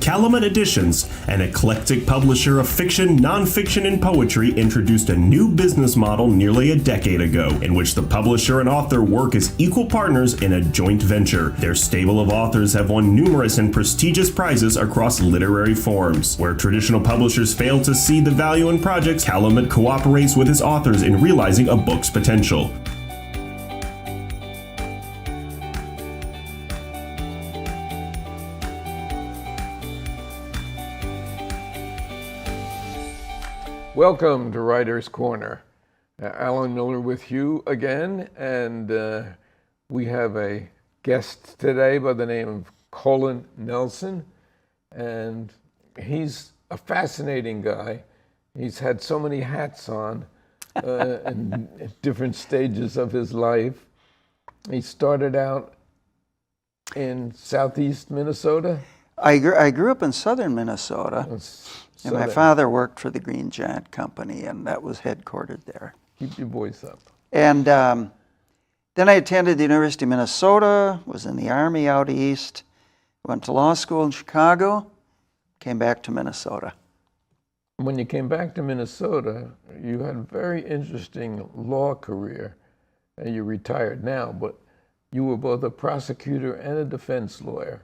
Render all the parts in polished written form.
Calumet Editions, an eclectic publisher of fiction, nonfiction, and poetry, introduced a new business model nearly a decade ago, in which the publisher and author work as equal partners in a joint venture. Their stable of authors have won numerous and prestigious prizes across literary forms. Where traditional publishers fail to see the value in projects, Calumet cooperates with its authors in realizing a book's potential. Welcome to Writer's Corner. Alan Miller with you again, and we have a guest today by the name of Colin Nelson, and he's a fascinating guy. He's had so many hats on in different stages of his life. He started out in southeast Minnesota. I grew up in southern Minnesota. And my father worked for the Green Giant Company, and that was headquartered there. Keep your voice up. And then I attended the University of Minnesota, was in the Army out east, went to law school in Chicago, came back to Minnesota. When you came back to Minnesota, you had a very interesting law career. And you're retired now, but you were both a prosecutor and a defense lawyer.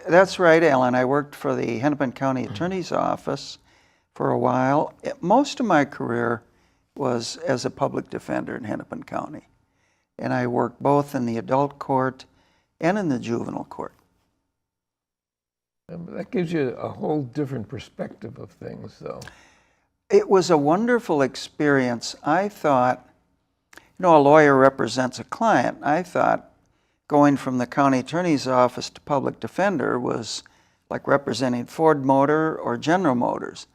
That's right, Alan. I worked for the Hennepin County Attorney's Office for a while. Most of my career was as a public defender in Hennepin County. And I worked both in the adult court and in the juvenile court. That gives you a whole different perspective of things, though. It was a wonderful experience. I thought, a lawyer represents a client. I thought going from the county attorney's office to public defender was like representing Ford Motor or General Motors.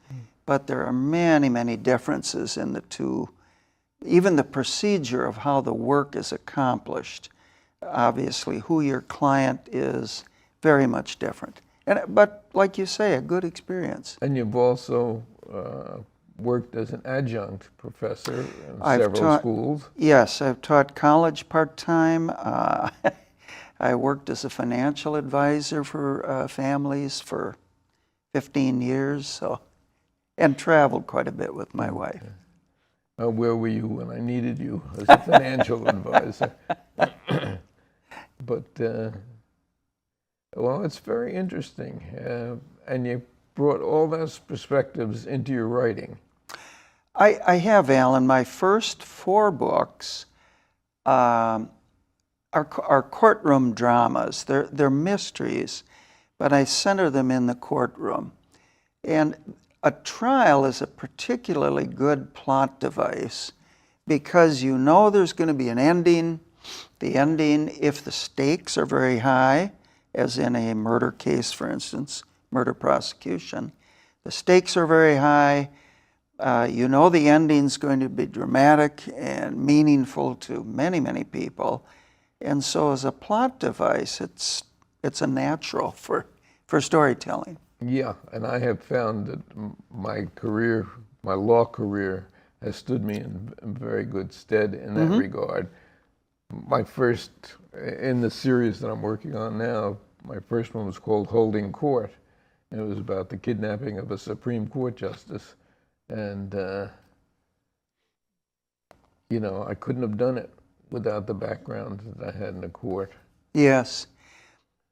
But there are many, many differences in the two. Even the procedure of how the work is accomplished, obviously who your client is, very much different. But like you say, a good experience. And you've also worked as an adjunct professor in several schools. Yes, I've taught college part-time. I worked as a financial advisor for families for 15 years, and traveled quite a bit with my wife. Where were you when I needed you as a financial advisor? But, well, it's very interesting. And you brought all those perspectives into your writing. I have, Alan. My first 4 books are courtroom dramas. They're mysteries, but I center them in the courtroom. And a trial is a particularly good plot device because you know there's going to be an ending. The ending, if the stakes are very high, as in a murder case, for instance, murder prosecution, the stakes are very high. You know the ending's going to be dramatic and meaningful to many, many people. And so as a plot device, it's a natural for storytelling. Yeah, and I have found that my law career, has stood me in very good stead in that regard. My first, in the series that I'm working on now, my first one was called Holding Court. And it was about the kidnapping of a Supreme Court justice. And, I couldn't have done it without the background that I had in the court. Yes.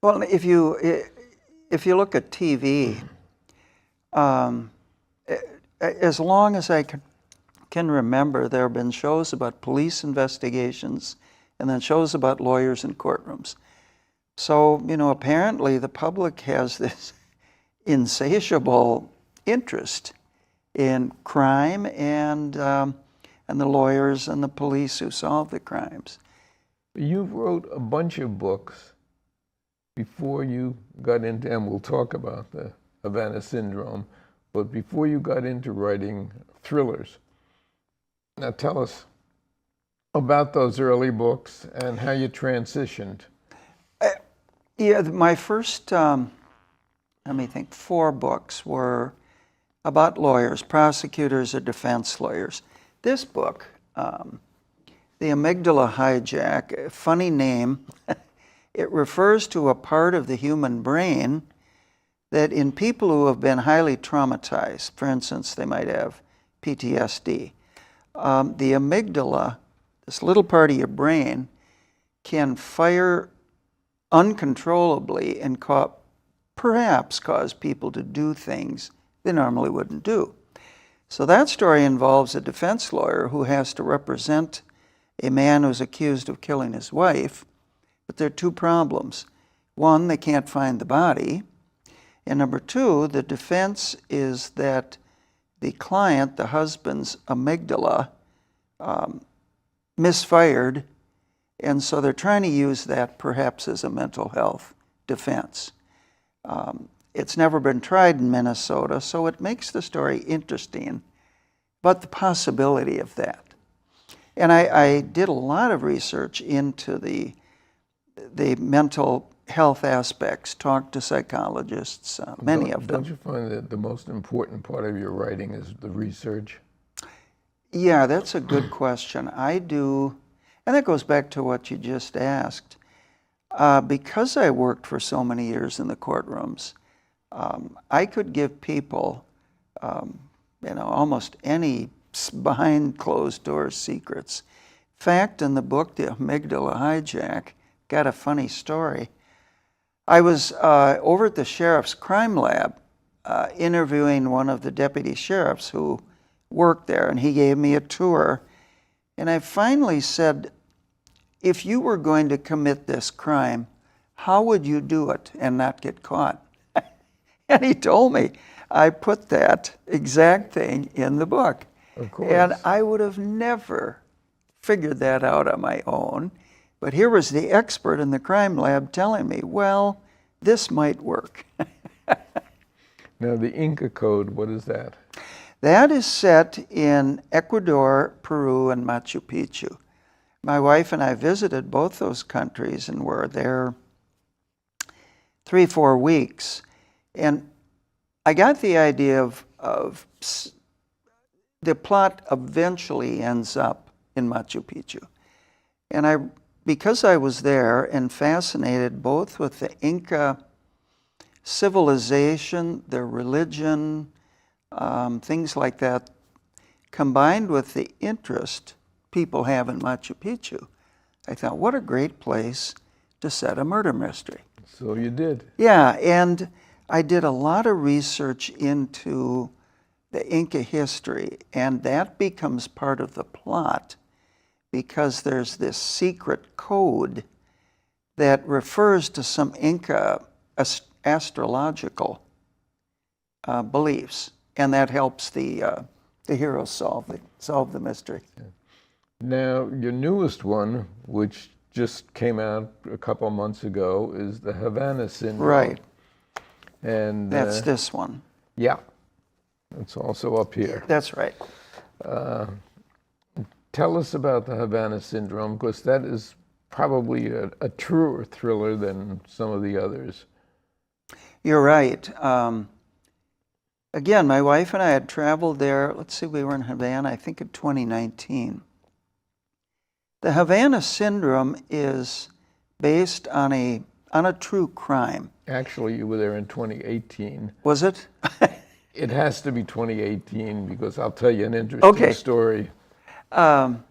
Well, if you look at TV, as long as I can remember, there have been shows about police investigations and then shows about lawyers in courtrooms. So, apparently the public has this insatiable interest in crime and the lawyers and the police who solve the crimes. You wrote a bunch of books before you got into, and we'll talk about the Havana Syndrome, but before you got into writing thrillers. Now tell us about those early books and how you transitioned. Yeah, my first, 4 books were about lawyers, prosecutors or defense lawyers. This book, The Amygdala Hijack, a funny name. It refers to a part of the human brain that in people who have been highly traumatized, for instance, they might have PTSD, the amygdala, this little part of your brain, can fire uncontrollably and perhaps cause people to do things they normally wouldn't do. So that story involves a defense lawyer who has to represent a man who's accused of killing his wife, but there are two problems. One, they can't find the body, and number two, the defense is that the client, the husband's amygdala, misfired, and so they're trying to use that perhaps as a mental health defense. It's never been tried in Minnesota, so it makes the story interesting, but the possibility of that. And I did a lot of research into the mental health aspects, talked to psychologists, many of them. Don't you find that the most important part of your writing is the research? Yeah, that's a good question. I do, and that goes back to what you just asked. Because I worked for so many years in the courtrooms, I could give people, almost any behind closed doors secrets. In fact, in the book, The Amygdala Hijack, got a funny story. I was over at the sheriff's crime lab interviewing one of the deputy sheriffs who worked there, and he gave me a tour. And I finally said, if you were going to commit this crime, how would you do it and not get caught? And he told me, I put that exact thing in the book. Of course. And I would have never figured that out on my own. But here was the expert in the crime lab telling me, well, this might work. Now, the Inca Code, what is that? That is set in Ecuador, Peru, and Machu Picchu. My wife and I visited both those countries and were there 3-4 weeks. And I got the idea of the plot eventually ends up in Machu Picchu. And because I was there and fascinated both with the Inca civilization, their religion, things like that, combined with the interest people have in Machu Picchu, I thought, what a great place to set a murder mystery. So you did. Yeah, and I did a lot of research into the Inca history, and that becomes part of the plot because there's this secret code that refers to some Inca astrological beliefs, and that helps the hero solve the mystery. Now, your newest one, which just came out a couple months ago, is the Havana Syndrome. Right. And that's this one. Yeah. It's also up here. That's right. Tell us about the Havana Syndrome, because that is probably a truer thriller than some of the others. You're right. Again, my wife and I had traveled there. Let's see, we were in Havana, I think in 2019. The Havana Syndrome is based on a true crime. Actually, you were there in 2018. Was it? It has to be 2018 because I'll tell you an interesting story. In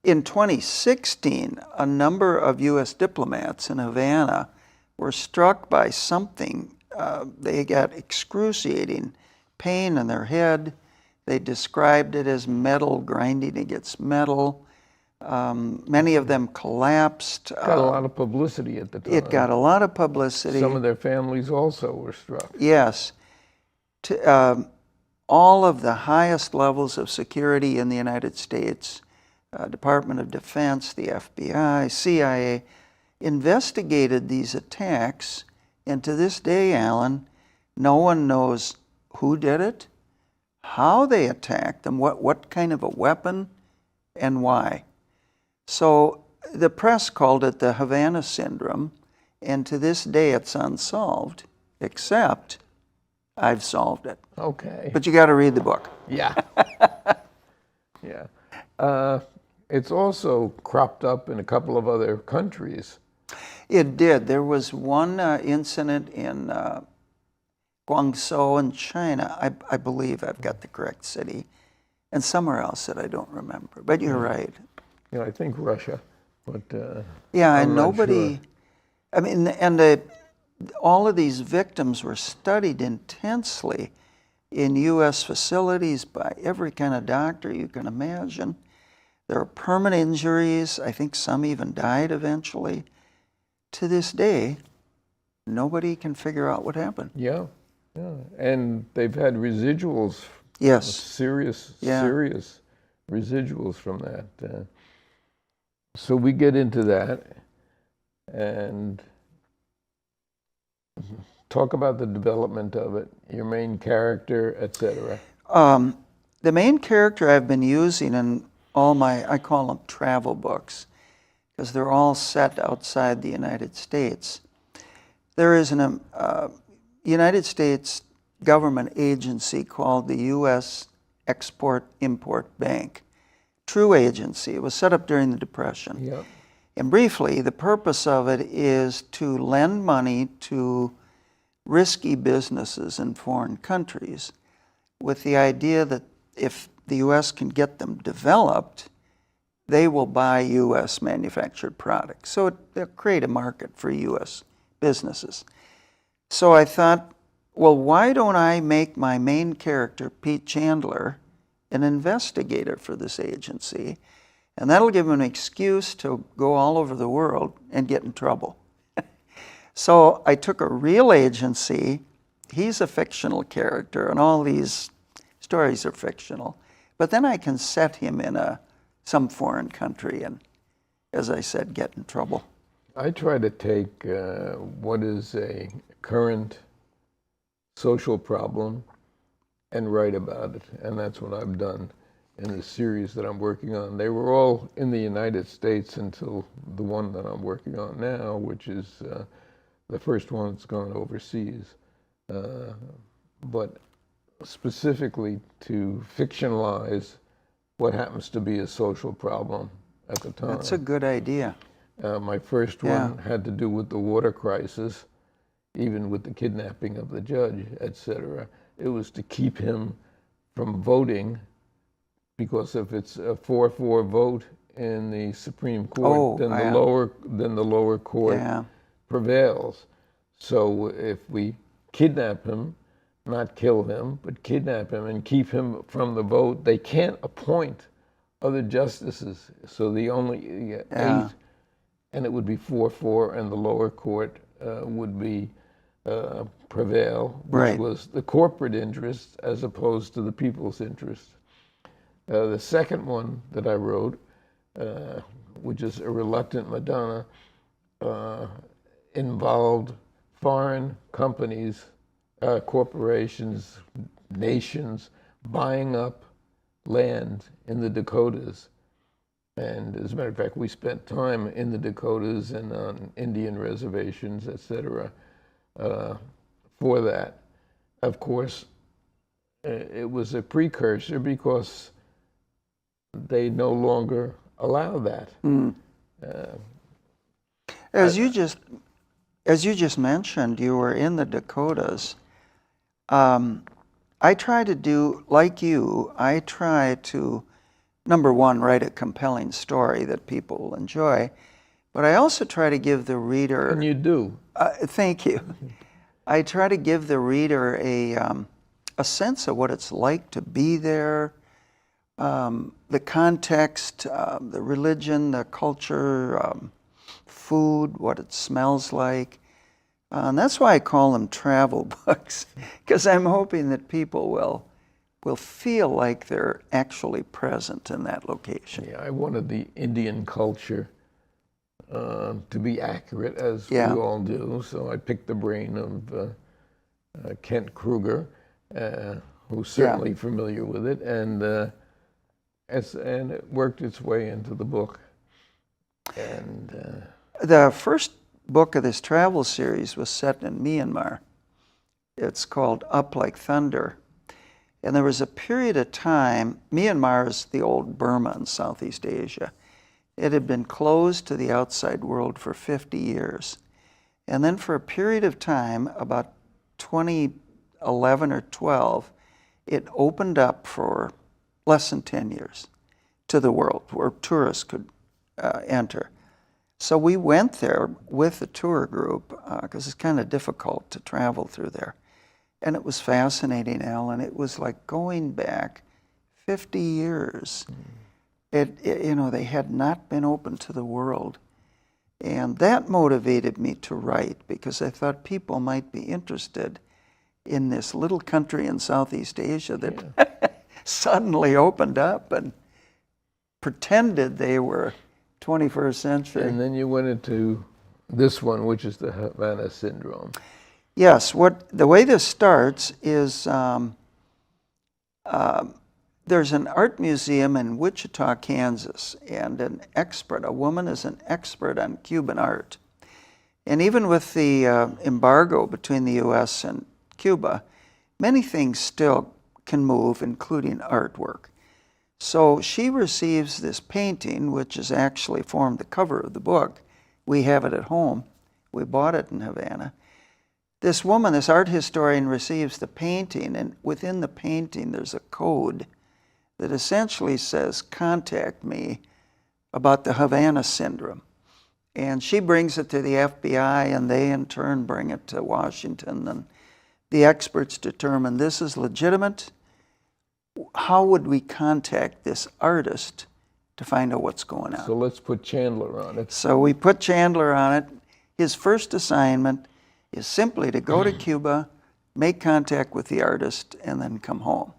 2016, a number of U.S. diplomats in Havana were struck by something. They got excruciating pain in their head. They described it as metal grinding against metal. Many of them collapsed. Got a lot of publicity at the time. It got a lot of publicity. Some of their families also were struck. Yes. All of the highest levels of security in the United States, Department of Defense, the FBI, CIA, investigated these attacks. And to this day, Alan, no one knows who did it, how they attacked them, what kind of a weapon, and why. So the press called it the Havana Syndrome, and to this day it's unsolved, except I've solved it. Okay. But you got to read the book. Yeah. Yeah. It's also cropped up in a couple of other countries. It did. There was one incident in Guangzhou in China. I believe I've got the correct city. And somewhere else that I don't remember. But you're right. Yeah, I think Russia, but Yeah, I'm and not nobody, sure. I mean, all of these victims were studied intensely in U.S. facilities by every kind of doctor you can imagine. There are permanent injuries. I think some even died eventually. To this day, nobody can figure out what happened. Yeah, yeah, and they've had residuals, Yes. serious Yeah. residuals from that. So we get into that and talk about the development of it, your main character, etc. The main character I've been using in all my, I call them travel books, because they're all set outside the United States. There is a United States government agency called the U.S. Export-Import Bank. True agency. It was set up during the Depression. Yep. And briefly, the purpose of it is to lend money to risky businesses in foreign countries with the idea that if the U.S. can get them developed, they will buy U.S. manufactured products. So they'll create a market for U.S. businesses. So I thought, well, why don't I make my main character, Pete Chandler, an investigator for this agency? And that'll give him an excuse to go all over the world and get in trouble. So I took a real agency. He's a fictional character, and all these stories are fictional. But then I can set him in some foreign country and, as I said, get in trouble. I try to take what is a current social problem and write about it, and that's what I've done in the series that I'm working on. They were all in the United States until the one that I'm working on now, which is the first one that's gone overseas. But specifically to fictionalize what happens to be a social problem at the time. That's a good idea. My first one had to do with the water crisis, even with the kidnapping of the judge, etc. It was to keep him from voting, because if it's a 4-4 vote in the Supreme Court, then the lower court prevails. So if we kidnap him, not kill him, but kidnap him and keep him from the vote, they can't appoint other justices. So the only 8, and it would be 4-4, and the lower court would be prevail, which was the corporate interest as opposed to the people's interest. The second one that I wrote, which is A Reluctant Madonna, involved foreign companies, corporations, nations buying up land in the Dakotas. And as a matter of fact, we spent time in the Dakotas and on Indian reservations, etc. For that. Of course, it was a precursor because they no longer allow that. As you just mentioned, you were in the Dakotas. I try to do, like you, I try to, number one, write a compelling story that people will enjoy, but I also try to give the reader... And you do. Thank you. I try to give the reader a sense of what it's like to be there, the context, the religion, the culture, food, what it smells like. And that's why I call them travel books, because I'm hoping that people will feel like they're actually present in that location. Yeah, I wanted the Indian culture to be accurate, as we all do. So I picked the brain of Kent Kruger, who's certainly familiar with it, and it worked its way into the book. And the first book of this travel series was set in Myanmar. It's called Up Like Thunder. And there was a period of time, Myanmar is the old Burma in Southeast Asia. It had been closed to the outside world for 50 years. And then for a period of time, about 20 11 or 12, it opened up for less than 10 years to the world, where tourists could enter. So we went there with the tour group, because it's kind of difficult to travel through there. And it was fascinating, Alan. It was like going back 50 years. You know, they had not been open to the world. And that motivated me to write, because I thought people might be interested in this little country in Southeast Asia that suddenly opened up and pretended they were 21st century. And then you went into this one, which is the Havana Syndrome. Yes, the way this starts is there's an art museum in Wichita, Kansas, and a woman is an expert on Cuban art. And even with the embargo between the U.S. and Cuba, many things still can move, including artwork. So she receives this painting, which has actually formed the cover of the book. We have it at home. We bought it in Havana. This woman, this art historian, receives the painting, and within the painting there's a code that essentially says, contact me about the Havana Syndrome. And she brings it to the FBI, and they in turn bring it to Washington, and the experts determine this is legitimate. How would we contact this artist to find out what's going on? So let's put Chandler on it. So we put Chandler on it. His first assignment is simply to go to Cuba, make contact with the artist, and then come home.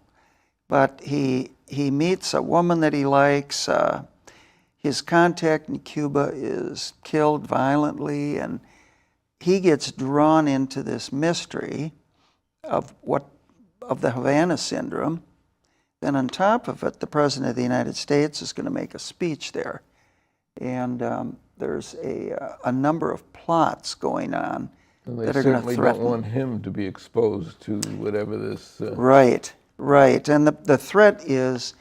But he meets a woman that he likes. His contact in Cuba is killed violently, and he gets drawn into this mystery of the Havana Syndrome. Then on top of it, the President of the United States is going to make a speech there. And there's a number of plots going on that are going to threaten. They certainly don't want him to be exposed to whatever this... Right. And the threat is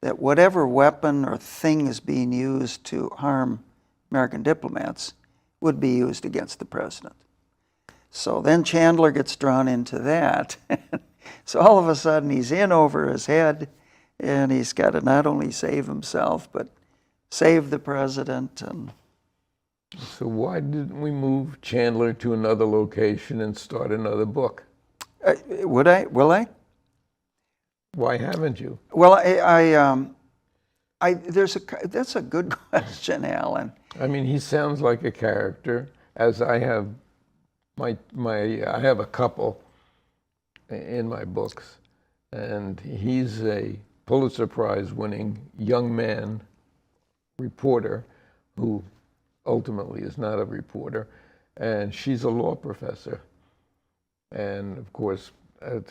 that whatever weapon or thing is being used to harm American diplomats would be used against the president. So then Chandler gets drawn into that. So all of a sudden he's in over his head, and he's got to not only save himself, but save the president. And so why didn't we move Chandler to another location and start another book? Will I? Why haven't you? Well, that's a good question, Alan. I mean, he sounds like a character, as I have I have a couple in my books, and he's a Pulitzer Prize winning young man reporter who ultimately is not a reporter, and she's a law professor. And of course,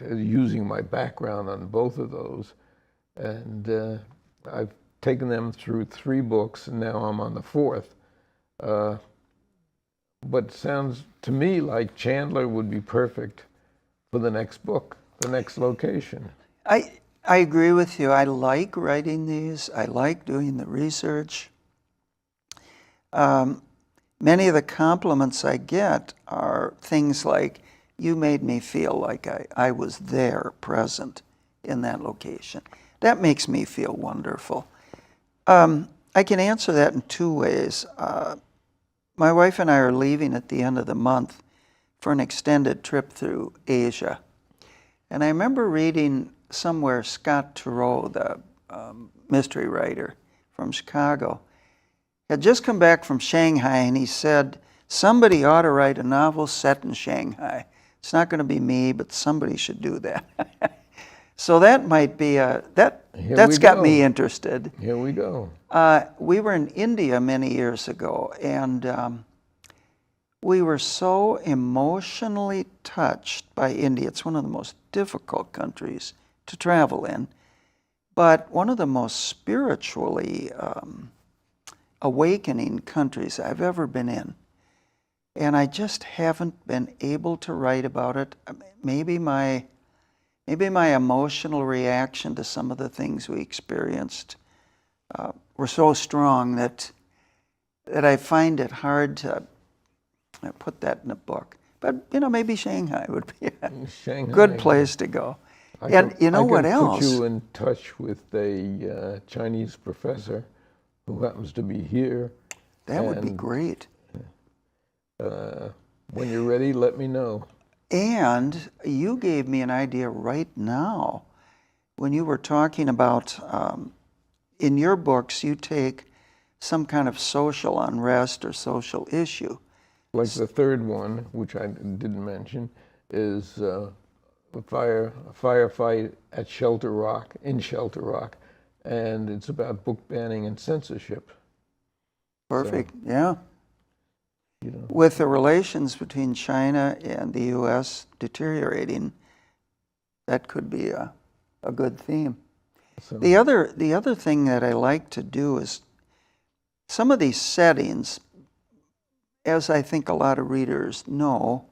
using my background on both of those, and I've taken them through 3 books, and now I'm on the 4th. But it sounds to me like Chandler would be perfect for the next book, the next location. I agree with you. I like writing these. I like doing the research. Many of the compliments I get are things like, you made me feel like I was there, present in that location. That makes me feel wonderful. I can answer that in 2 ways. My wife and I are leaving at the end of the month for an extended trip through Asia. And I remember reading somewhere Scott Turow, the mystery writer from Chicago, had just come back from Shanghai, and he said, somebody ought to write a novel set in Shanghai. It's not going to be me, but somebody should do that. So that might be that's got me interested. Here we go. We were in India many years ago, and we were so emotionally touched by India. It's one of the most difficult countries to travel in, but one of the most spiritually awakening countries I've ever been in. And I just haven't been able to write about it. Maybe my emotional reaction to some of the things we experienced were so strong that I find it hard to put that in a book. But, maybe Shanghai would be a Shanghai. good place to go. And you know what else? I can put you in touch with a Chinese professor who happens to be here. That would be great. When you're ready, let me know. And you gave me an idea right now when you were talking about, in your books, you take some kind of social unrest or social issue. Like the third one, which I didn't mention, is a firefight at Shelter Rock, in Shelter Rock, and it's about book banning and censorship. Perfect, yeah. You know. With the relations between China and the U.S. deteriorating, that could be a good theme. So, The other thing that I like to do is some of these settings, as I think a lot of readers know,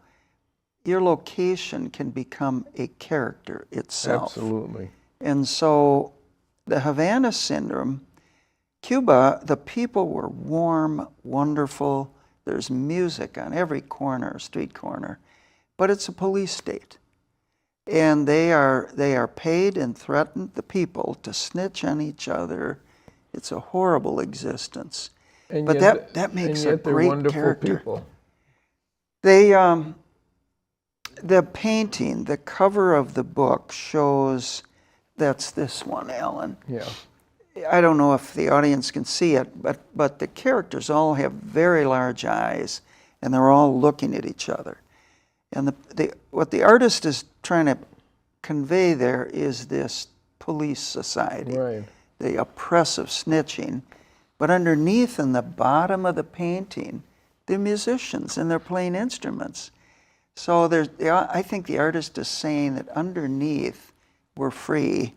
your location can become a character itself. absolutely. And so the Havana Syndrome, Cuba, the people were warm, wonderful. There's music on every corner, street corner, but it's a police state. And they are paid and threatened, the people, to snitch on each other. It's a horrible existence. And But yet, that makes and a yet they're great wonderful character. people. They, the painting, the cover of the book shows, that's this one, Alan. Yeah. I don't know if the audience can see it, but the characters all have very large eyes, and they're all looking at each other. And what the artist is trying to convey there is this police society, Right. the oppressive snitching. But underneath, in the bottom of the painting, they're musicians and they're playing instruments. So I think the artist is saying that underneath, we're free,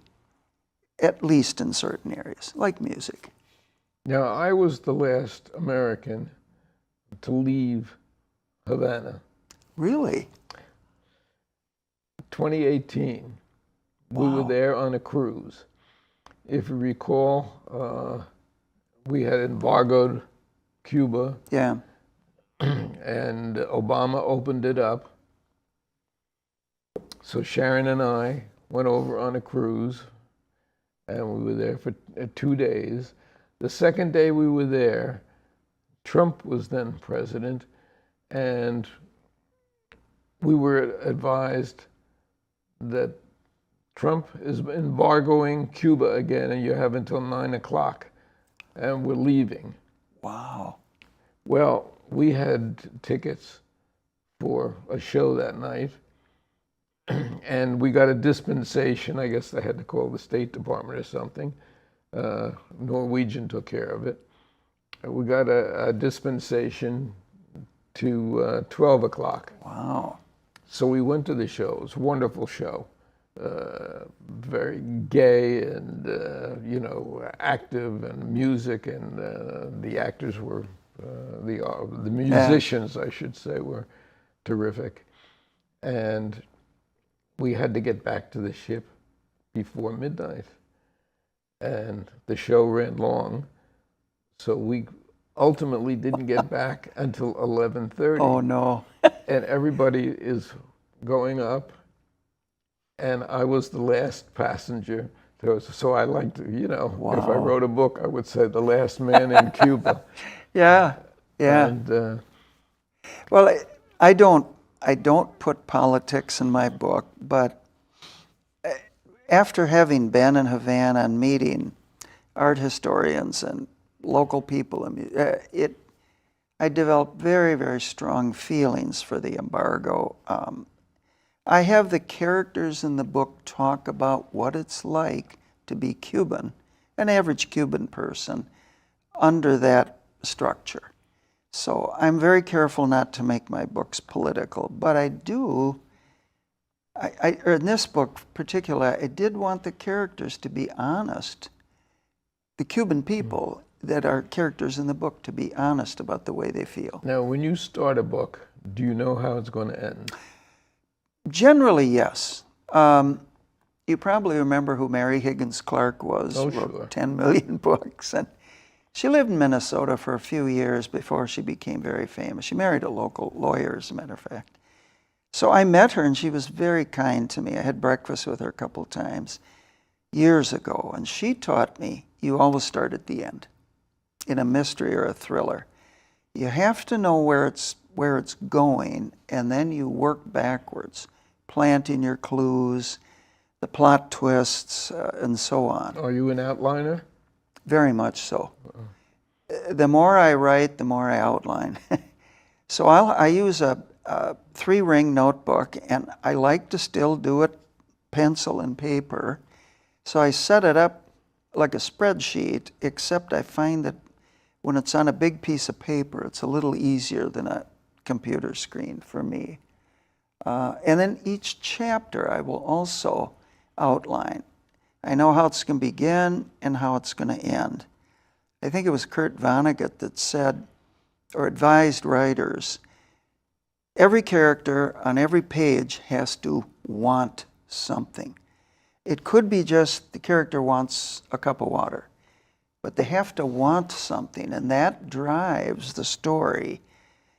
at least in certain areas, like music. Now, I was the last American to leave Havana. Really? 2018, we were there on a cruise. If you recall, we had embargoed Cuba, Yeah. and Obama opened it up. So Sharon and I went over on a cruise, and we were there for 2 days. The second day we were there, Trump was then president, and we were advised that Trump is embargoing Cuba again, and you have until 9 o'clock, and we're leaving. Wow. Well, we had tickets for a show that night, and we got a dispensation. I guess they had to call the State Department or something. Norwegian took care of it. We got a dispensation to 12 o'clock. Wow. So we went to the show. It was a wonderful show. Very gay and, active, and music, and the actors were, the musicians, I should say, were terrific. And we had to get back to the ship before midnight. And the show ran long, so we ultimately didn't get back until 11:30. Oh, no. And everybody is going up, and I was the last passenger. So I like to, if I Wow. wrote a book, I would say The Last Man in Cuba. Yeah. Yeah. And Well, I don't put politics in my book, but after having been in Havana and meeting art historians and local people, I developed very, very strong feelings for the embargo. I have the characters in the book talk about what it's like to be Cuban, an average Cuban person, under that structure. So I'm very careful not to make my books political, but I do, in this book particularly, I did want the characters to be honest, the Cuban people that are characters in the book, to be honest about the way they feel. now, when you start a book, do you know how it's going to end? Generally, yes. You probably remember who Mary Higgins Clark was. Oh, wrote sure. 10 million books. And she lived in Minnesota for a few years before she became very famous. She married a local lawyer, as a matter of fact. So I met her, and she was very kind to me. I had breakfast with her a couple of times years ago, and she taught me you always start at the end in a mystery or a thriller. You have to know where it's going, and then you work backwards, planting your clues, the plot twists, and so on. Are you an outliner? Very much so. The more I write, the more I outline. So I use a 3-ring notebook, and I like to still do it pencil and paper. So I set it up like a spreadsheet, except I find that when it's on a big piece of paper, it's a little easier than a computer screen for me. And then each chapter I will also outline. I know how it's going to begin and how it's going to end. I think it was Kurt Vonnegut that said, or advised writers, every character on every page has to want something. It could be just the character wants a cup of water, but they have to want something, and that drives the story.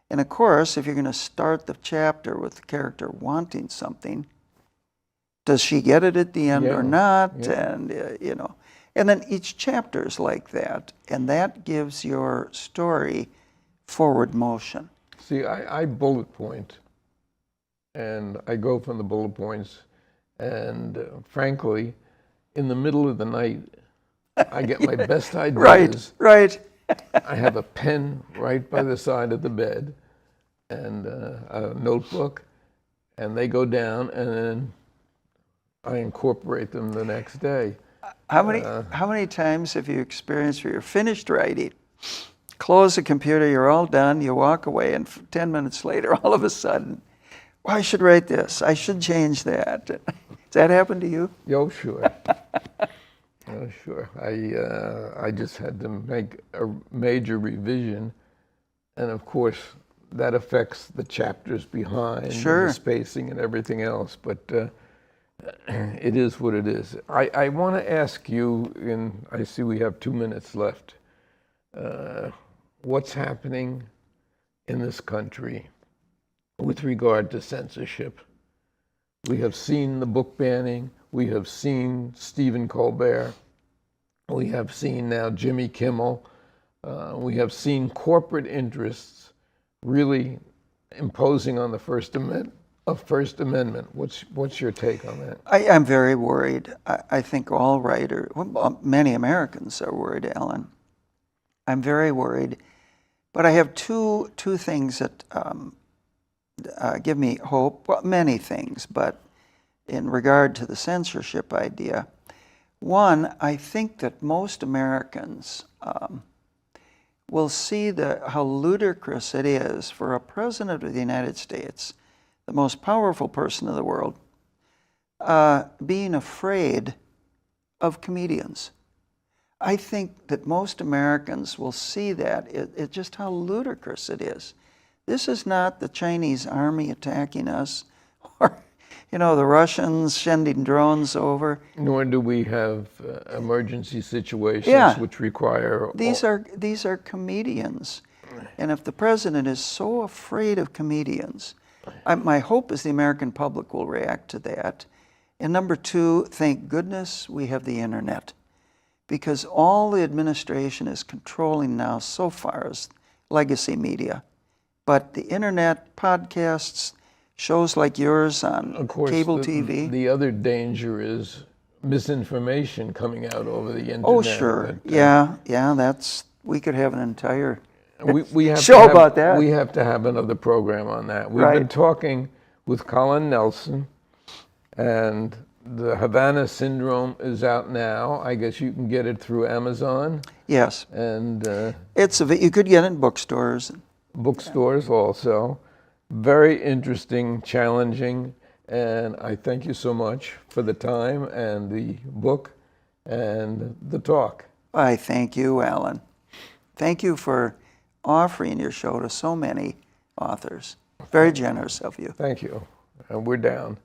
And of course, if you're going to start the chapter with the character wanting something, does she get it at the end or not? Yeah. And, and then each chapter is like that, and that gives your story forward motion. See, I bullet point, and I go from the bullet points, and frankly, in the middle of the night, I get my best ideas. Right. I have a pen right by the side of the bed, and a notebook, and they go down, and then I incorporate them the next day. How many times have you experienced where you're finished writing, close the computer, you're all done, you walk away, and 10 minutes later, all of a sudden, well, I should write this, I should change that. Does that happen to you? Oh, sure. Oh, sure. I just had to make a major revision, and of course, that affects the chapters behind, Sure, and the spacing and everything else, but it is what it is. I want to ask you, and I see we have 2 minutes left, what's happening in this country with regard to censorship? We have seen the book banning, we have seen Stephen Colbert, we have seen now Jimmy Kimmel, we have seen corporate interests really imposing on the First Amendment. What's your take on that? I'm very worried. I think all writers, many Americans are worried, Alan. I'm very worried. But I have two things that give me hope. Well, many things, but in regard to the censorship idea, one, I think that most Americans will see how ludicrous it is for a president of the United States, the most powerful person in the world, being afraid of comedians. I think that most Americans will see that, it just how ludicrous it is. This is not the Chinese army attacking us, or the Russians sending drones over. Nor do we have emergency situations which require... These are comedians. And if the president is so afraid of comedians, my hope is the American public will react to that. And number two, thank goodness we have the internet, because all the administration is controlling now so far is legacy media. But the internet, podcasts, shows like yours on cable TV. The other danger is misinformation coming out over the internet. Oh, sure. We could have an entire we have show about that. We have to have another program on that. We've been talking with Colin Nelson, and the Havana Syndrome is out now. I guess you can get it through Amazon. Yes. And you could get it in bookstores. Bookstores also. Very interesting, challenging, and I thank you so much for the time and the book and the talk. I thank you, Alan. Thank you for offering your show to so many authors. Very generous of you. Thank you. And we're down.